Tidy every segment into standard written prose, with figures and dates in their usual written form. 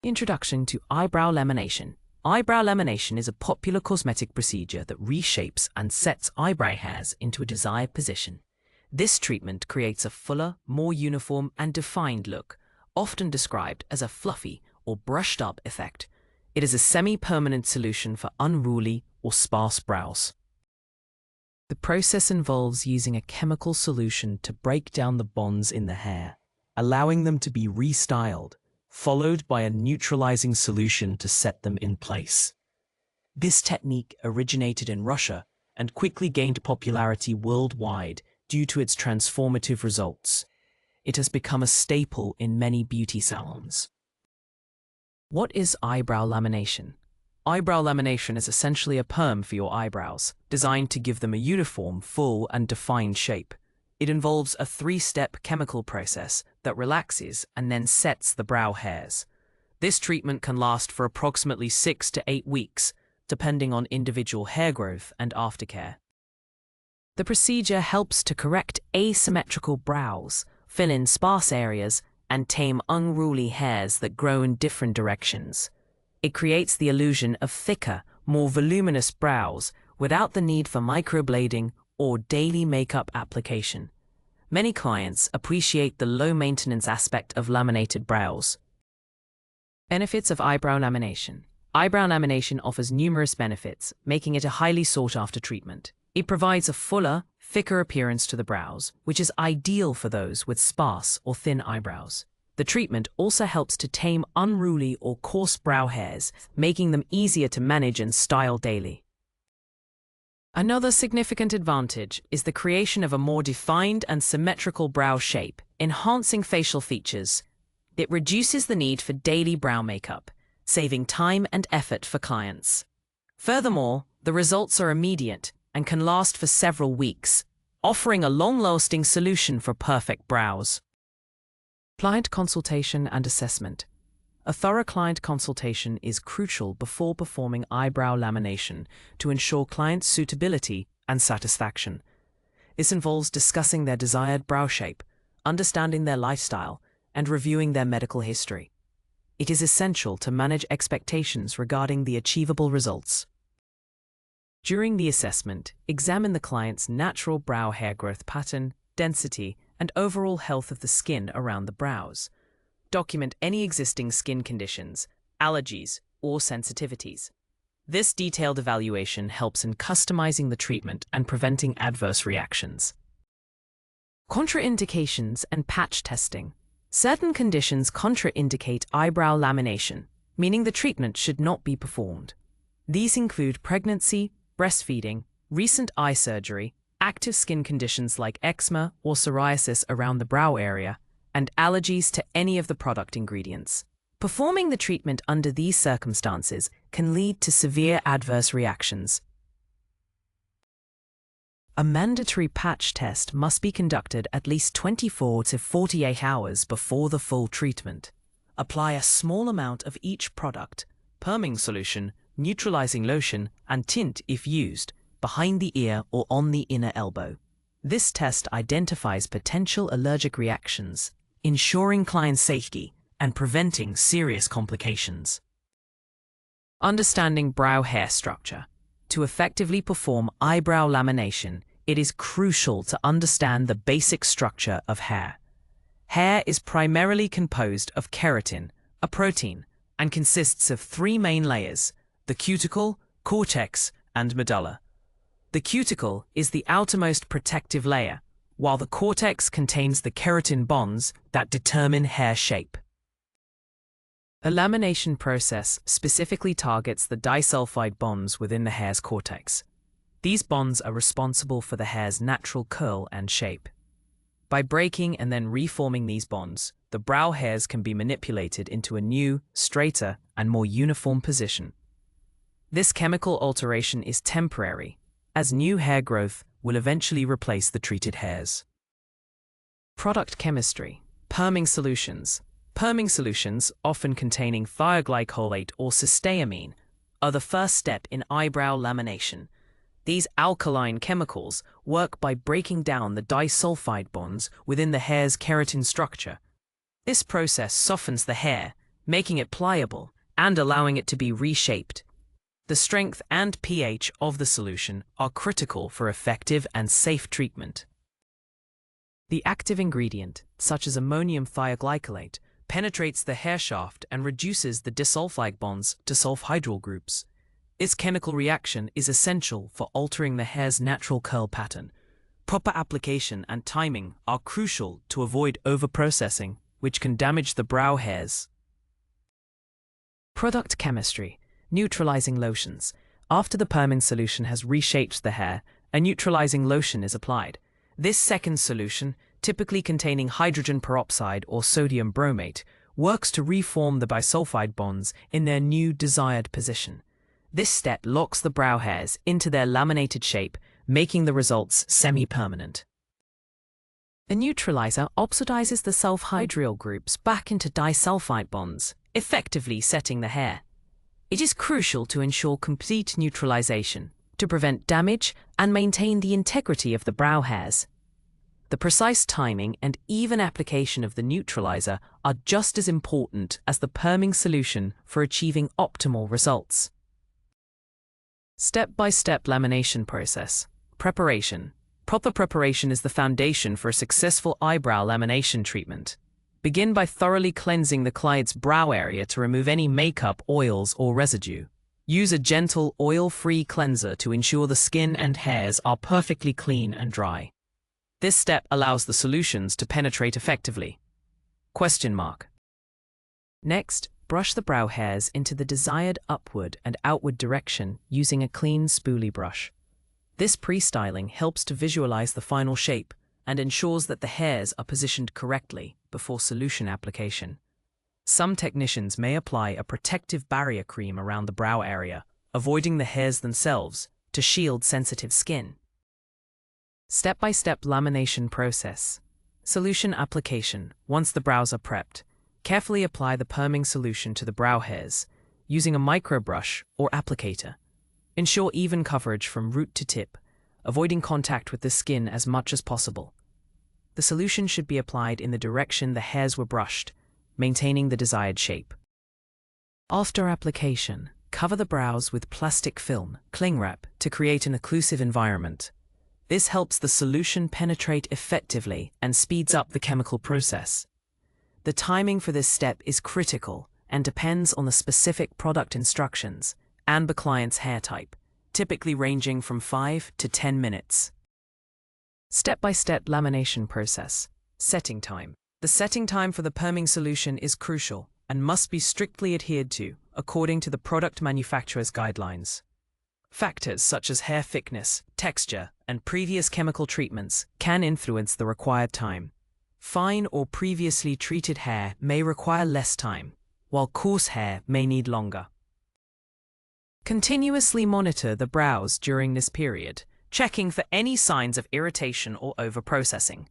Introduction to eyebrow lamination. Eyebrow lamination is a popular cosmetic procedure that reshapes and sets eyebrow hairs into a desired position. This treatment creates a fuller, more uniform and defined look, often described as a fluffy or brushed-up effect. It is a semi-permanent solution for unruly or sparse brows. The process involves using a chemical solution to break down the bonds in the hair, allowing them to be restyled, followed by a neutralizing solution to set them in place. This technique originated in Russia and quickly gained popularity worldwide due to its transformative results. It has become a staple in many beauty salons. What is eyebrow lamination? Eyebrow lamination is essentially a perm for your eyebrows, designed to give them a uniform, full, and defined shape. It involves a three-step chemical process that relaxes and then sets the brow hairs. This treatment can last for approximately 6 to 8 weeks, depending on individual hair growth and aftercare. The procedure helps to correct asymmetrical brows, fill in sparse areas, and tame unruly hairs that grow in different directions. It creates the illusion of thicker, more voluminous brows without the need for microblading or daily makeup application. Many clients appreciate the low-maintenance aspect of laminated brows. Benefits of eyebrow lamination. Eyebrow lamination offers numerous benefits, making it a highly sought-after treatment. It provides a fuller, thicker appearance to the brows, which is ideal for those with sparse or thin eyebrows. The treatment also helps to tame unruly or coarse brow hairs, making them easier to manage and style daily. Another significant advantage is the creation of a more defined and symmetrical brow shape, enhancing facial features. It reduces the need for daily brow makeup, saving time and effort for clients. Furthermore, the results are immediate and can last for several weeks, offering a long-lasting solution for perfect brows. Client consultation and assessment. A thorough client consultation is crucial before performing eyebrow lamination to ensure client suitability and satisfaction. This involves discussing their desired brow shape, understanding their lifestyle, and reviewing their medical history. It is essential to manage expectations regarding the achievable results. During the assessment, examine the client's natural brow hair growth pattern, density, and overall health of the skin around the brows. Document any existing skin conditions, allergies, or sensitivities. This detailed evaluation helps in customizing the treatment and preventing adverse reactions. Contraindications and patch testing. Certain conditions contraindicate eyebrow lamination, meaning the treatment should not be performed. These include pregnancy, breastfeeding, recent eye surgery, active skin conditions like eczema or psoriasis around the brow area, and allergies to any of the product ingredients. Performing the treatment under these circumstances can lead to severe adverse reactions. A mandatory patch test must be conducted at least 24 to 48 hours before the full treatment. Apply a small amount of each product, perming solution, neutralizing lotion, and tint if used, behind the ear or on the inner elbow. This test identifies potential allergic reactions, ensuring client safety and preventing serious complications. Understanding brow hair structure. To effectively perform eyebrow lamination, it is crucial to understand the basic structure of hair. Hair is primarily composed of keratin, a protein, and consists of 3 main layers: the cuticle, cortex, and medulla. The cuticle is the outermost protective layer, while the cortex contains the keratin bonds that determine hair shape. The lamination process specifically targets the disulfide bonds within the hair's cortex. These bonds are responsible for the hair's natural curl and shape. By breaking and then reforming these bonds, the brow hairs can be manipulated into a new, straighter, and more uniform position. This chemical alteration is temporary, as new hair growth will eventually replace the treated hairs. Product chemistry. Perming solutions. Perming solutions, often containing thioglycolate or cysteamine, are the first step in eyebrow lamination. These alkaline chemicals work by breaking down the disulfide bonds within the hair's keratin structure. This process softens the hair, making it pliable and allowing it to be reshaped. The strength and pH of the solution are critical for effective and safe treatment. The active ingredient, such as ammonium thioglycolate, penetrates the hair shaft and reduces the disulfide bonds to sulfhydryl groups. Its chemical reaction is essential for altering the hair's natural curl pattern. Proper application and timing are crucial to avoid overprocessing, which can damage the brow hairs. Product chemistry. Neutralizing lotions. After the perming solution has reshaped the hair, a neutralizing lotion is applied. This second solution, typically containing hydrogen peroxide or sodium bromate, works to reform the bisulfide bonds in their new desired position. This step locks the brow hairs into their laminated shape, making the results semi-permanent. The neutralizer oxidizes the sulfhydryl groups back into disulfide bonds, effectively setting the hair. It is crucial to ensure complete neutralization to prevent damage and maintain the integrity of the brow hairs. The precise timing and even application of the neutralizer are just as important as the perming solution for achieving optimal results. Step-by-step lamination process. Preparation. Proper preparation is the foundation for a successful eyebrow lamination treatment. Begin by thoroughly cleansing the client's brow area to remove any makeup, oils, or residue. Use a gentle, oil-free cleanser to ensure the skin and hairs are perfectly clean and dry. This step allows the solutions to penetrate effectively. Next, brush the brow hairs into the desired upward and outward direction using a clean spoolie brush. This pre-styling helps to visualize the final shape and ensures that the hairs are positioned correctly before solution application. Some technicians may apply a protective barrier cream around the brow area, avoiding the hairs themselves to shield sensitive skin. Step-by-step lamination process. Solution application. Once the brows are prepped, carefully apply the perming solution to the brow hairs using a microbrush or applicator. Ensure even coverage from root to tip, avoiding contact with the skin as much as possible. The solution should be applied in the direction the hairs were brushed, maintaining the desired shape. After application, cover the brows with plastic film, cling wrap, to create an occlusive environment. This helps the solution penetrate effectively and speeds up the chemical process. The timing for this step is critical and depends on the specific product instructions and the client's hair type, typically ranging from 5 to 10 minutes. Step-by-step lamination process. Setting time. The setting time for the perming solution is crucial and must be strictly adhered to according to the product manufacturer's guidelines. Factors such as hair thickness, texture, and previous chemical treatments can influence the required time. Fine or previously treated hair may require less time, while coarse hair may need longer. Continuously monitor the brows during this period, checking for any signs of irritation or overprocessing.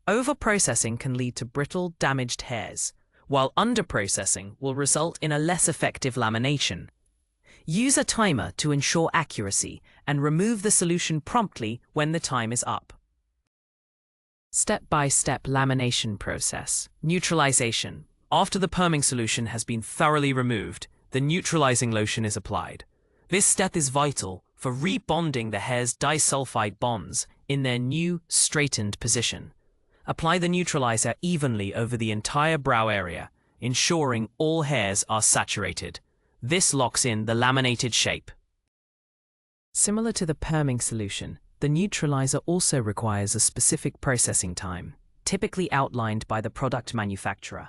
Overprocessing can lead to brittle, damaged hairs, while underprocessing will result in a less effective lamination. Use a timer to ensure accuracy and remove the solution promptly when the time is up. Step-by-step lamination process. Neutralization. After the perming solution has been thoroughly removed, the neutralizing lotion is applied. This step is vital for rebonding the hair's disulfide bonds in their new, straightened position. Apply the neutralizer evenly over the entire brow area, ensuring all hairs are saturated. This locks in the laminated shape. Similar to the perming solution, the neutralizer also requires a specific processing time, typically outlined by the product manufacturer.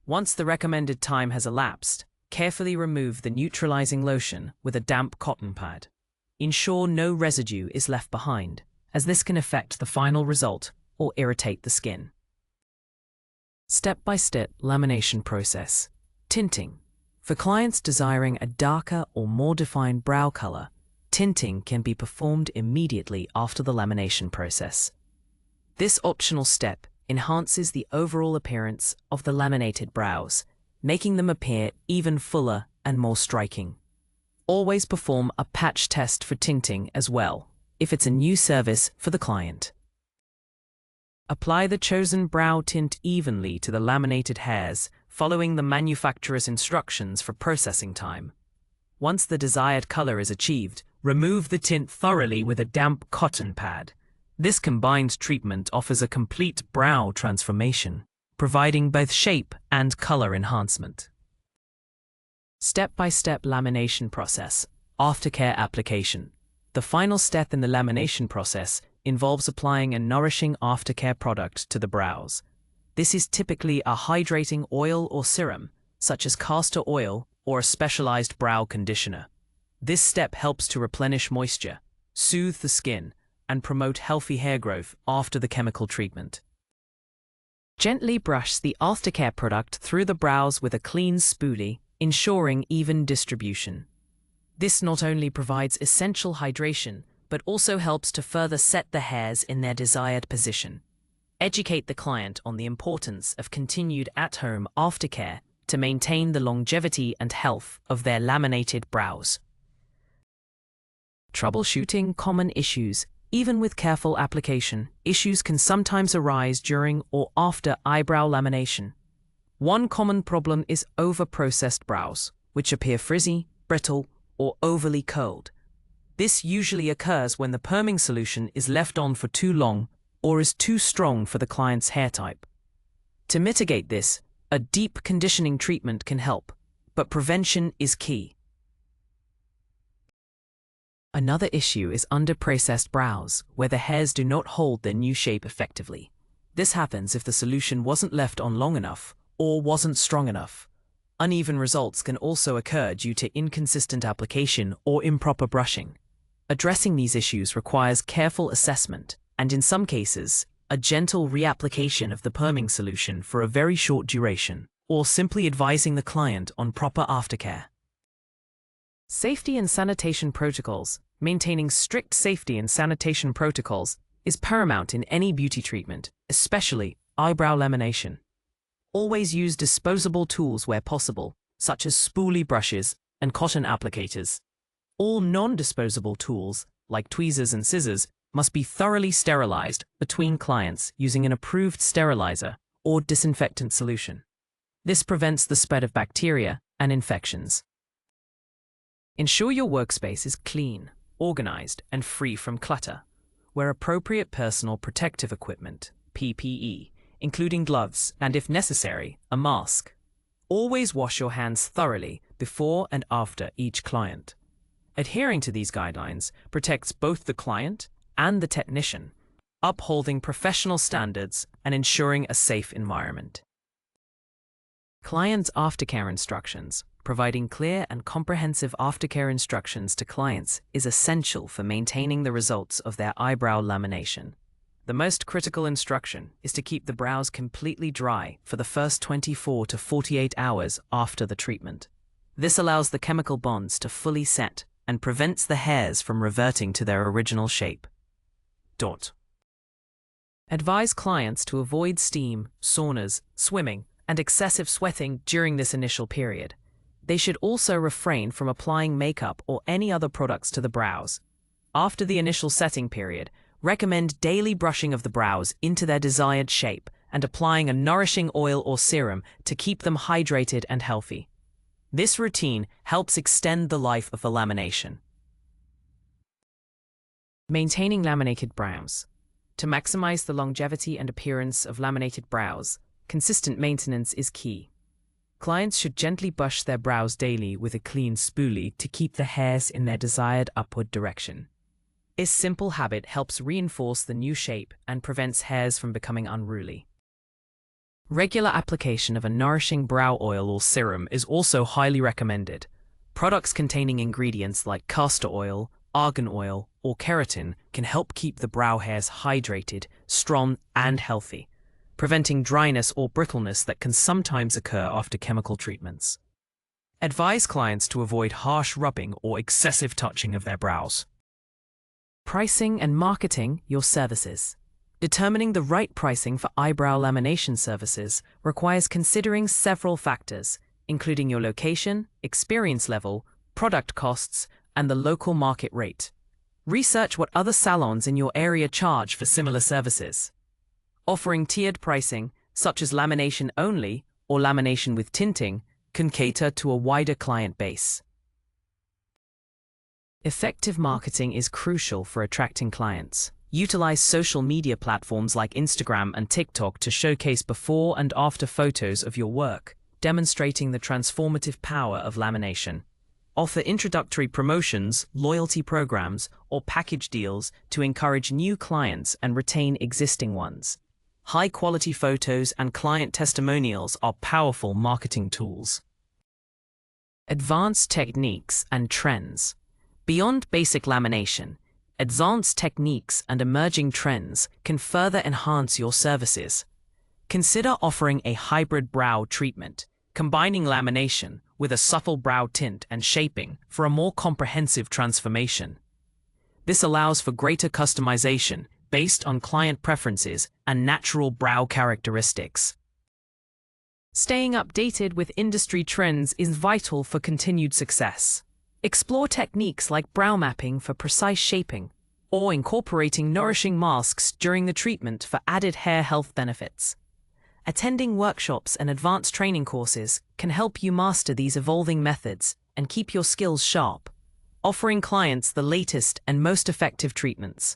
Once the recommended time has elapsed, carefully remove the neutralizing lotion with a damp cotton pad. Ensure no residue is left behind, as this can affect the final result or irritate the skin. Step-by-step lamination process. Tinting. For clients desiring a darker or more defined brow color, tinting can be performed immediately after the lamination process. This optional step enhances the overall appearance of the laminated brows, making them appear even fuller and more striking. Always perform a patch test for tinting as well, if it's a new service for the client. Apply the chosen brow tint evenly to the laminated hairs following the manufacturer's instructions for processing time. Once the desired color is achieved, remove the tint thoroughly with a damp cotton pad. This combined treatment offers a complete brow transformation, providing both shape and color enhancement. Step-by-step lamination process. Aftercare application. The final step in the lamination process involves applying a nourishing aftercare product to the brows. This is typically a hydrating oil or serum, such as castor oil or a specialized brow conditioner. This step helps to replenish moisture, soothe the skin, and promote healthy hair growth after the chemical treatment. Gently brush the aftercare product through the brows with a clean spoolie, ensuring even distribution. This not only provides essential hydration, but also helps to further set the hairs in their desired position. Educate the client on the importance of continued at-home aftercare to maintain the longevity and health of their laminated brows. Troubleshooting common issues. Even with careful application, issues can sometimes arise during or after eyebrow lamination. One common problem is over-processed brows, which appear frizzy, brittle, or overly curled. This usually occurs when the perming solution is left on for too long or is too strong for the client's hair type. To mitigate this, a deep conditioning treatment can help, but prevention is key. Another issue is under-processed brows, where the hairs do not hold their new shape effectively. This happens if the solution wasn't left on long enough or wasn't strong enough. Uneven results can also occur due to inconsistent application or improper brushing. Addressing these issues requires careful assessment, and in some cases, a gentle reapplication of the perming solution for a very short duration, or simply advising the client on proper aftercare. Safety and sanitation protocols. Maintaining strict safety and sanitation protocols is paramount in any beauty treatment, especially eyebrow lamination. Always use disposable tools where possible, such as spoolie brushes and cotton applicators. All non-disposable tools, like tweezers and scissors, must be thoroughly sterilized between clients using an approved sterilizer or disinfectant solution. This prevents the spread of bacteria and infections. Ensure your workspace is clean, organized, and free from clutter. Wear appropriate personal protective equipment, PPE, including gloves and, if necessary, a mask. Always wash your hands thoroughly before and after each client. Adhering to these guidelines protects both the client and the technician, upholding professional standards and ensuring a safe environment. Clients' aftercare instructions. Providing clear and comprehensive aftercare instructions to clients is essential for maintaining the results of their eyebrow lamination. The most critical instruction is to keep the brows completely dry for the first 24 to 48 hours after the treatment. This allows the chemical bonds to fully set and prevents the hairs from reverting to their original shape. Advise clients to avoid steam, saunas, swimming, and excessive sweating during this initial period. They should also refrain from applying makeup or any other products to the brows. After the initial setting period, recommend daily brushing of the brows into their desired shape and applying a nourishing oil or serum to keep them hydrated and healthy. This routine helps extend the life of the lamination. Maintaining laminated brows. To maximize the longevity and appearance of laminated brows, consistent maintenance is key. Clients should gently brush their brows daily with a clean spoolie to keep the hairs in their desired upward direction. This simple habit helps reinforce the new shape and prevents hairs from becoming unruly. Regular application of a nourishing brow oil or serum is also highly recommended. Products containing ingredients like castor oil, argan oil, or keratin can help keep the brow hairs hydrated, strong, and healthy, preventing dryness or brittleness that can sometimes occur after chemical treatments. Advise clients to avoid harsh rubbing or excessive touching of their brows. Pricing and marketing your services. Determining the right pricing for eyebrow lamination services requires considering several factors, including your location, experience level, product costs, and the local market rate. Research what other salons in your area charge for similar services. Offering tiered pricing, such as lamination only or lamination with tinting can cater to a wider client base. Effective marketing is crucial for attracting clients. Utilize social media platforms like Instagram and TikTok to showcase before and after photos of your work, demonstrating the transformative power of lamination. Offer introductory promotions, loyalty programs, or package deals to encourage new clients and retain existing ones. High-quality photos and client testimonials are powerful marketing tools. Advanced techniques and trends. Beyond basic lamination, advanced techniques and emerging trends can further enhance your services. Consider offering a hybrid brow treatment, combining lamination with a subtle brow tint and shaping for a more comprehensive transformation. This allows for greater customization based on client preferences and natural brow characteristics. Staying updated with industry trends is vital for continued success. Explore techniques like brow mapping for precise shaping, or incorporating nourishing masks during the treatment for added hair health benefits. Attending workshops and advanced training courses can help you master these evolving methods and keep your skills sharp, offering clients the latest and most effective treatments.